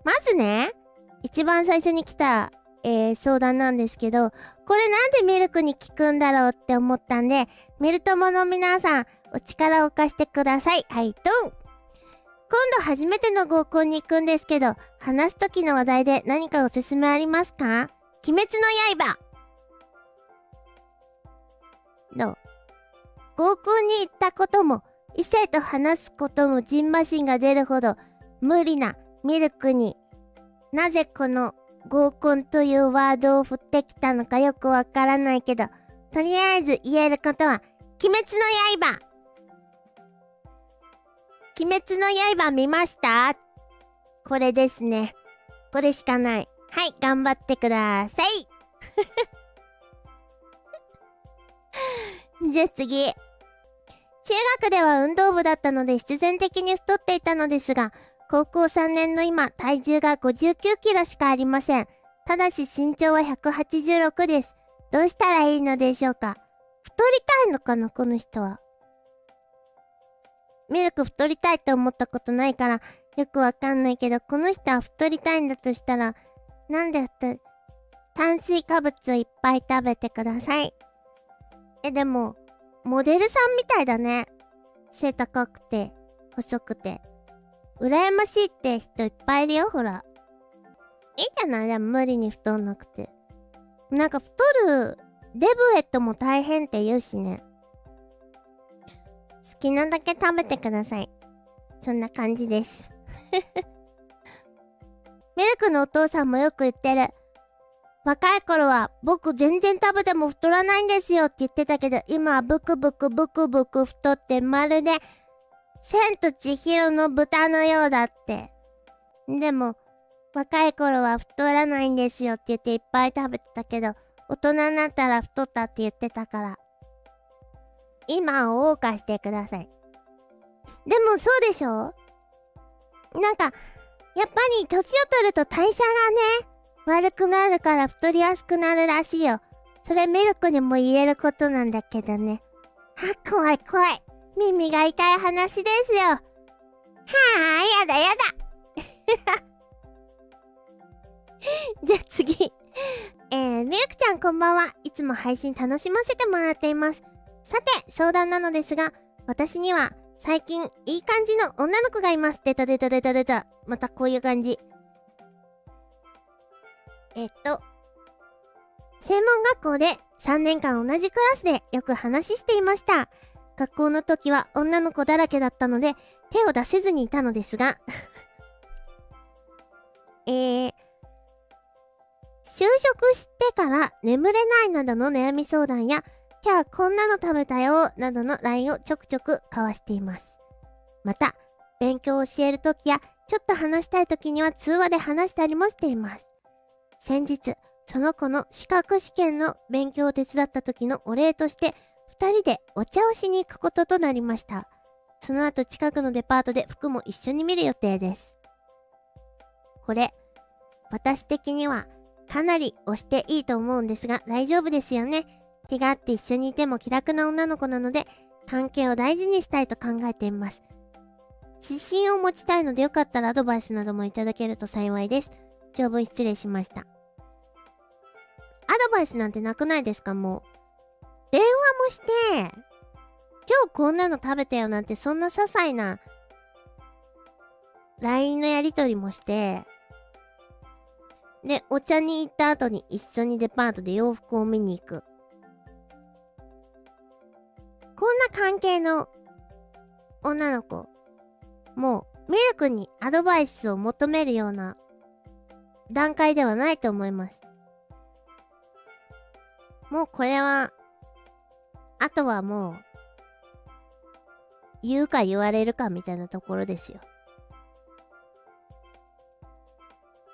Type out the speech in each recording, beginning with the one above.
まずね、一番最初に来た、相談なんですけど、これなんでミルクに効くんだろうって思ったんで、ミル友の皆さん、お力を貸してください。はい、ドン。今度初めての合コンに行くんですけど、話す時の話題で何かおすすめありますか？鬼滅の刃。どう？合コンに行ったことも、異性と話すこともジンマシンが出るほど無理なミルクになぜこの合コンというワードを振ってきたのかよくわからないけど、とりあえず言えることは、鬼滅の刃。鬼滅の刃見ました？これですね。これしかない。はい、頑張ってください。じゃあ次。中学では運動部だったので必然的に太っていたのですが、高校3年の今、体重が59キロしかありません。ただし身長は186です。どうしたらいいのでしょうか？太りたいのかな、この人は。ミルク太りたいと思ったことないから、よくわかんないけど、この人は太りたいんだとしたら、なんで炭水化物をいっぱい食べてください。でも、モデルさんみたいだね。背高くて、細くて。羨ましいって人いっぱいいるよ、ほら。いいじゃない？でも無理に太んなくて。なんか太る、デブエットも大変って言うしね。好きなだけ食べてください。そんな感じです。ミルクのお父さんもよく言ってる。若い頃は僕全然食べても太らないんですよって言ってたけど、今はブクブクブクブク太ってまるで千と千尋の豚のようだって。でも若い頃は太らないんですよって言っていっぱい食べてたけど、大人になったら太ったって言ってたから、今を謳歌してください。でもそうでしょ？なんかやっぱり年を取ると代謝がね悪くなるから太りやすくなるらしいよ。それミルクにも言えることなんだけどね。あ、怖い怖い。耳が痛い話ですよ。はあ、やだやだ。じゃあ次。ミルクちゃんこんばんは。いつも配信楽しませてもらっています。さて、相談なのですが、私には最近いい感じの女の子がいます。出た出た出た出た。またこういう感じ。専門学校で3年間同じクラスでよく話していました。学校の時は女の子だらけだったので手を出せずにいたのですが就職してから眠れないなどの悩み相談や、今日こんなの食べたよなどの LINE をちょくちょく交わしています。また、勉強を教えるときやちょっと話したいときには通話で話したりもしています。先日、その子の資格試験の勉強を手伝った時のお礼として2人でお茶をしに行くこととなりました。その後近くのデパートで服も一緒に見る予定です。これ、私的にはかなり押していいと思うんですが大丈夫ですよね。気があって一緒にいても気楽な女の子なので関係を大事にしたいと考えています。自信を持ちたいのでよかったらアドバイスなどもいただけると幸いです。長文失礼しました。アドバイスなんてなくないですか？もう電話もして今日こんなの食べたよなんて、そんな些細な LINE のやり取りもして、でお茶に行った後に一緒にデパートで洋服を見に行く。こんな関係の女の子、もうミルクにアドバイスを求めるような段階ではないと思います。もうこれはあとはもう言うか言われるかみたいなところですよ。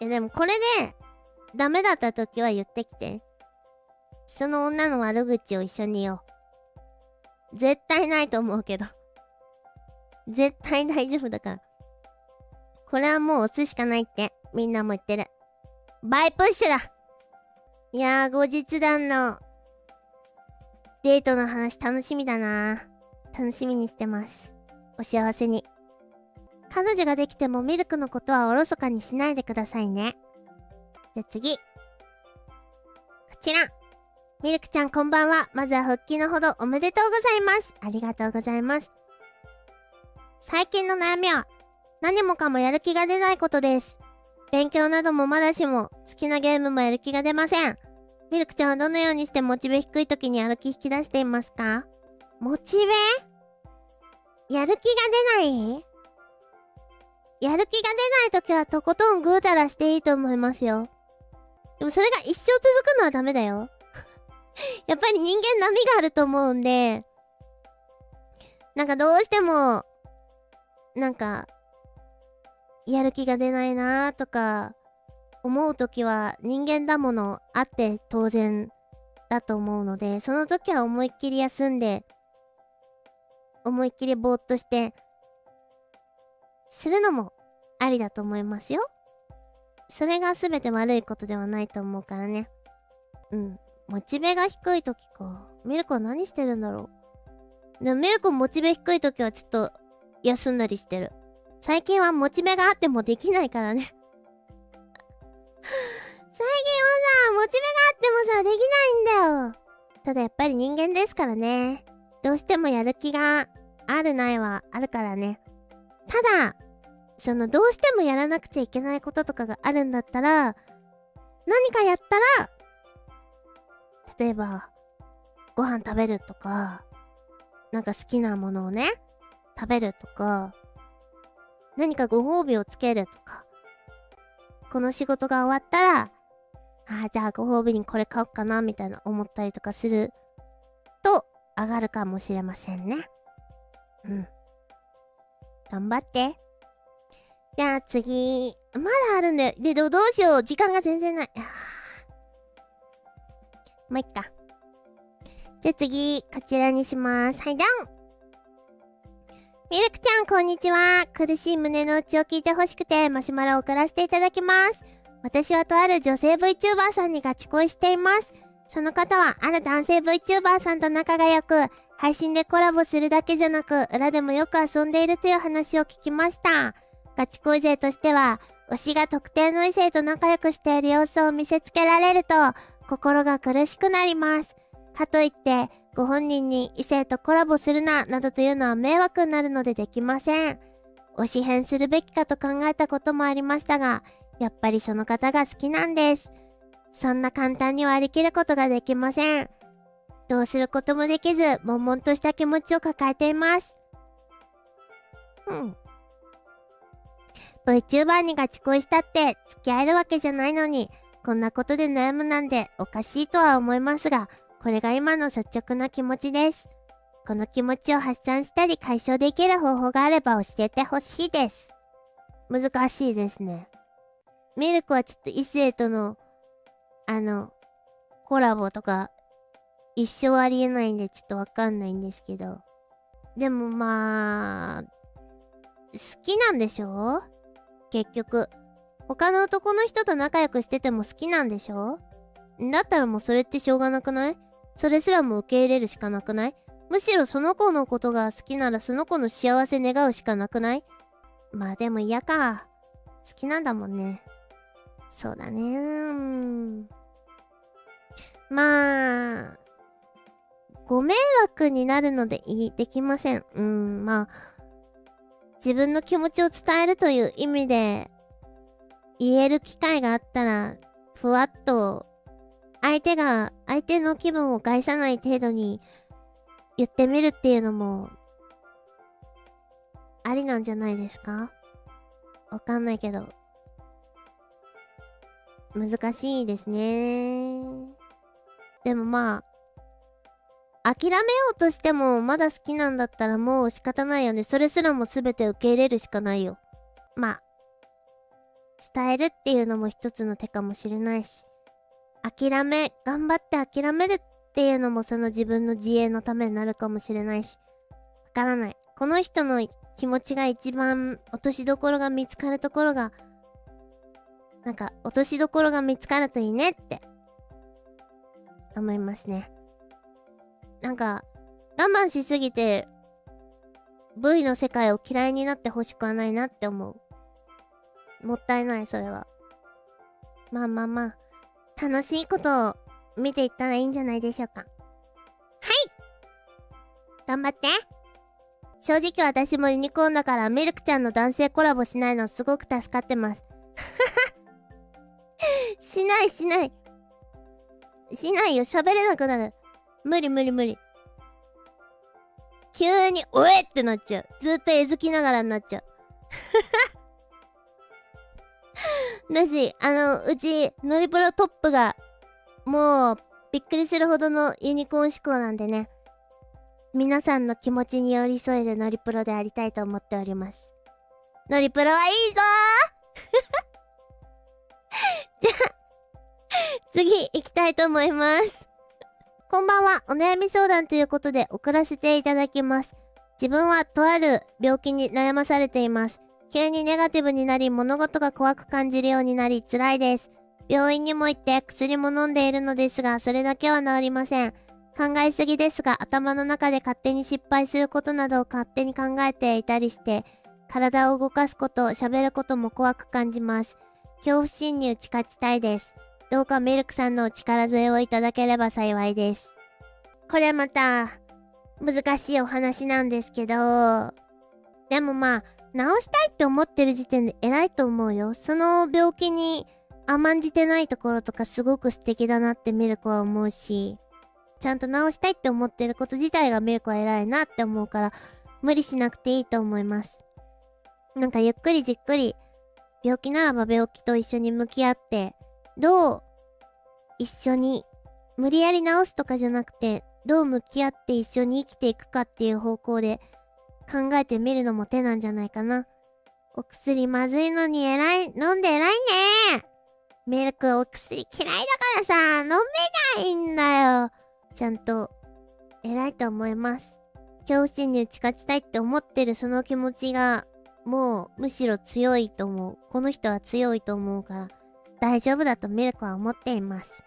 でもこれでダメだった時は言ってきて。その女の悪口を一緒に言おう。絶対ないと思うけど。絶対大丈夫だから。これはもう押すしかないってみんなも言ってる。バイプッシュだ。いやー、後日談のデートの話楽しみだな。楽しみにしてます。お幸せに。彼女ができてもミルクのことはおろそかにしないでくださいね。じゃあ次。こちら。ミルクちゃんこんばんは。まずは復帰のほどおめでとうございます。ありがとうございます。最近の悩みは、何もかもやる気が出ないことです。勉強などもまだしも、好きなゲームもやる気が出ません。ミルクちゃんはどのようにしてモチベ低い時にやる気引き出していますか？モチベ？やる気が出ない？やる気が出ない時はとことんぐうたらしていいと思いますよ。でもそれが一生続くのはダメだよ。やっぱり人間波があると思うんで、なんかどうしても、なんか、やる気が出ないなーとか、思うときは人間だものあって当然だと思うので、その時は思いっきり休んで、思いっきりぼーっとして、するのもありだと思いますよ。それが全て悪いことではないと思うからね。うん。モチベが低い時か。ミルクは何してるんだろう。でもミルクモチベ低い時はちょっと休んだりしてる。最近はモチベがあってもできないからね。最近はさ、モチベがあってもさ、できないんだよ。ただやっぱり人間ですからね。どうしてもやる気があるないはあるからね。ただ、どうしてもやらなくちゃいけないこととかがあるんだったら、何かやったら、例えば、ご飯食べるとか、なんか好きなものをね、食べるとか、何かご褒美をつけるとか、この仕事が終わったら、じゃあご褒美にこれ買おうかな、みたいな思ったりとかすると、上がるかもしれませんね。うん。頑張って。じゃあ次。まだあるんだよ。で、どうしよう。時間が全然ない。もういっか。じゃあ次、こちらにします。はい、ドン！ミルクちゃん、こんにちは。苦しい胸の内を聞いてほしくて、マシュマロを送らせていただきます。私はとある女性 VTuber さんにガチ恋しています。その方は、ある男性 VTuber さんと仲が良く、配信でコラボするだけじゃなく、裏でもよく遊んでいるという話を聞きました。ガチ恋勢としては、推しが特定の異性と仲良くしている様子を見せつけられると、心が苦しくなります。かといって、ご本人に異性とコラボするな、などというのは迷惑になるのでできません。推し変するべきかと考えたこともありましたが、やっぱりその方が好きなんです。そんな簡単に割り切ることができません。どうすることもできず、悶々とした気持ちを抱えています。VTuber にガチ恋したって付き合えるわけじゃないのに、こんなことで悩むなんておかしいとは思いますが、これが今の率直な気持ちです。この気持ちを発散したり解消できる方法があれば教えてほしいです。難しいですね。ミルクはちょっと異性との、コラボとか一生ありえないんでちょっとわかんないんですけど。でもまあ、好きなんでしょ？結局。他の男の人と仲良くしてても好きなんでしょ？だったらもうそれってしょうがなくない？それすらも受け入れるしかなくない？むしろその子のことが好きならその子の幸せ願うしかなくない？まあでも嫌か。好きなんだもんね。そうだね。まあ、ご迷惑になるのでできません。まあ、自分の気持ちを伝えるという意味で、言える機会があったら、ふわっと、相手の気分を害さない程度に言ってみるっていうのも、ありなんじゃないですか？わかんないけど。難しいですね。でもまあ、諦めようとしてもまだ好きなんだったらもう仕方ないよね。それすらも全て受け入れるしかないよ。まあ、伝えるっていうのも一つの手かもしれないし、頑張って諦めるっていうのもその自分の自衛のためになるかもしれないし、わからない。この人の気持ちが一番落としどころが見つかるところが、落としどころが見つかるといいねって思いますね。我慢しすぎて V の世界を嫌いになってほしくはないなって思う。もったいない、それは。まあまあまあ、楽しいことを見ていったらいいんじゃないでしょうか。はい、頑張って。正直私もユニコーンだからミルクちゃんの男性コラボしないのすごく助かってます。しないしない。しないよ、喋れなくなる。無理無理無理。急に、おえってなっちゃう。ずっとえずきながらになっちゃう。だし、うち、ノリプロトップが、もう、びっくりするほどのユニコーン志向なんでね。皆さんの気持ちに寄り添えるノリプロでありたいと思っております。ノリプロはいいぞーじゃあ、次行きたいと思います。こんばんは。お悩み相談ということで送らせていただきます。自分はとある病気に悩まされています。急にネガティブになり物事が怖く感じるようになり辛いです。病院にも行って薬も飲んでいるのですが、それだけは治りません。考えすぎですが、頭の中で勝手に失敗することなどを勝手に考えていたりして、体を動かすこと、喋ることも怖く感じます。恐怖心に打ち勝ちたいです。どうかミルクさんのお力添えをいただければ幸いです。これまた、難しいお話なんですけど、でもまあ、治したいって思ってる時点で偉いと思うよ。その病気に甘んじてないところとかすごく素敵だなってミルクは思うし、ちゃんと治したいって思ってること自体がミルクは偉いなって思うから、無理しなくていいと思います。なんかゆっくりじっくり、病気ならば病気と一緒に向き合って、どう一緒に無理やり治すとかじゃなくて、どう向き合って一緒に生きていくかっていう方向で考えてみるのも手なんじゃないかな。お薬まずいのに偉い、飲んで偉いね。ミルクお薬嫌いだからさ、飲めないんだよ。ちゃんと偉いと思います。恐怖心に打ち勝ちたいって思ってるその気持ちがもうむしろ強いと思う。この人は強いと思うから大丈夫だとミルクは思っています。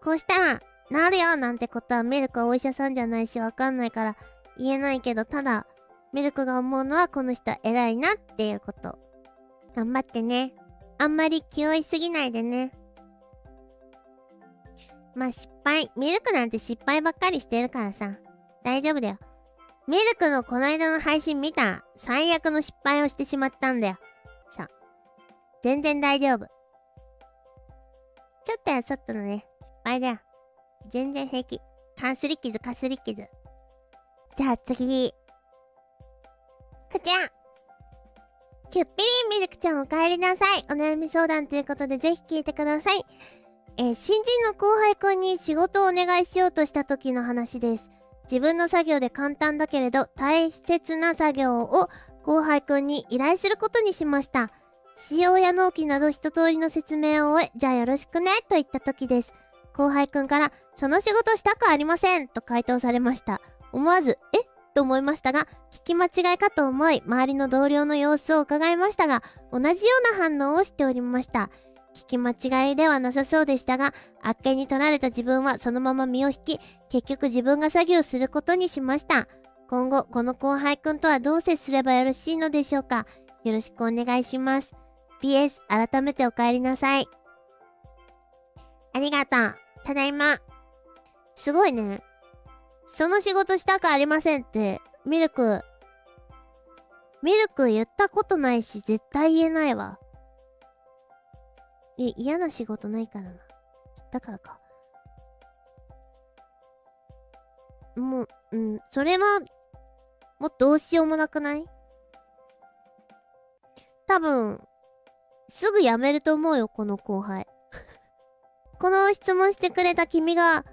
こうしたら治るよなんてことはミルクはお医者さんじゃないしわかんないから言えないけど、ただミルクが思うのはこの人は偉いなっていうこと。頑張ってね。あんまり気負いすぎないでね。まあ失敗。ミルクなんて失敗ばっかりしてるからさ。大丈夫だよ。ミルクのこの間の配信見た？最悪の失敗をしてしまったんだよ。さ。全然大丈夫。ちょっとやそっとのね、失敗だよ。全然平気。かすり傷。じゃあ次。こちら。キュッピリンミルクちゃんお帰りなさい。お悩み相談ということでぜひ聞いてください。新人の後輩くんに仕事をお願いしようとした時の話です。自分の作業で簡単だけれど大切な作業を後輩くんに依頼することにしました。仕様や納期など一通りの説明を終え、じゃあよろしくねと言った時です。後輩くんからその仕事したくありませんと回答されました。思わずと思いましたが、聞き間違いかと思い周りの同僚の様子を伺いましたが、同じような反応をしておりました。聞き間違いではなさそうでしたが、あっけに取られた自分はそのまま身を引き、結局自分が作業することにしました。今後この後輩くんとはどう接すればよろしいのでしょうか。よろしくお願いします。PS 改めてお帰りなさい。ありがとう。ただいま。すごいね。その仕事したくありませんってミルク言ったことないし絶対言えないわ。嫌な仕事ないからな。だからか。もう、それはもうどうしようもなくない？多分すぐ辞めると思うよ、この後輩。この質問してくれた君が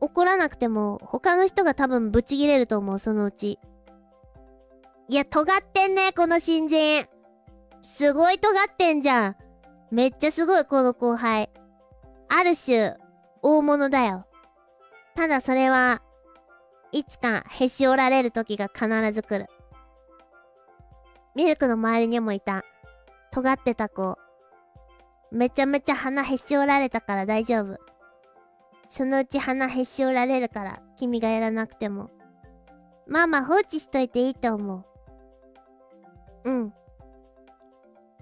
怒らなくても他の人が多分ブチギレると思う、そのうち。いや、尖ってんね、この新人。すごい尖ってんじゃん。めっちゃすごい、この後輩。ある種大物だよ。ただそれはいつかへし折られる時が必ず来る。ミルクの周りにもいた尖ってた子。めちゃめちゃ鼻へし折られたから大丈夫。そのうち鼻へし折られるから、君がやらなくても。まあまあ放置しといていいと思う。うん。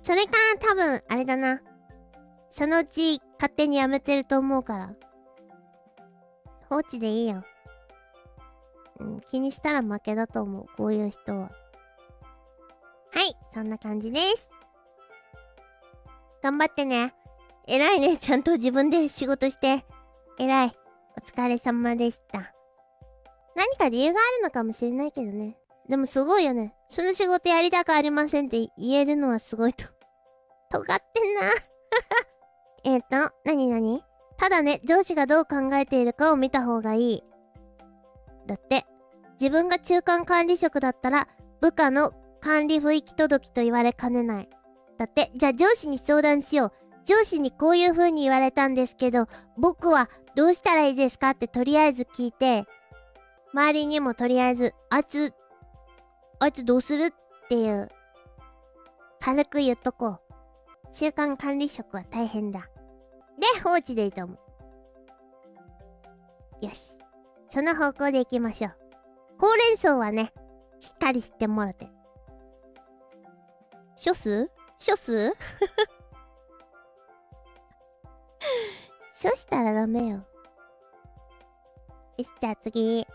それか多分あれだな。そのうち勝手にやめてると思うから。放置でいいよ。うん、気にしたら負けだと思う。こういう人は。はい、そんな感じです。頑張ってね。偉いね。ちゃんと自分で仕事して。偉い。お疲れ様でした。何か理由があるのかもしれないけどね。でもすごいよね。その仕事やりたくありませんって言えるのはすごいと。尖ってんな。何ただね、上司がどう考えているかを見た方がいい。だって、自分が中間管理職だったら、部下の管理不行き届きと言われかねない。だって、じゃあ上司に相談しよう。上司にこういう風に言われたんですけど、僕はどうしたらいいですかってとりあえず聞いて、周りにもとりあえず、あいつどうするっていう、軽く言っとこう。中間管理職は大変だ。で、放置でいいと思う。よし。その方向で行きましょう。ほうれん草はね、しっかりしてもろて。処す処したらダメよ。よし、じゃあ次。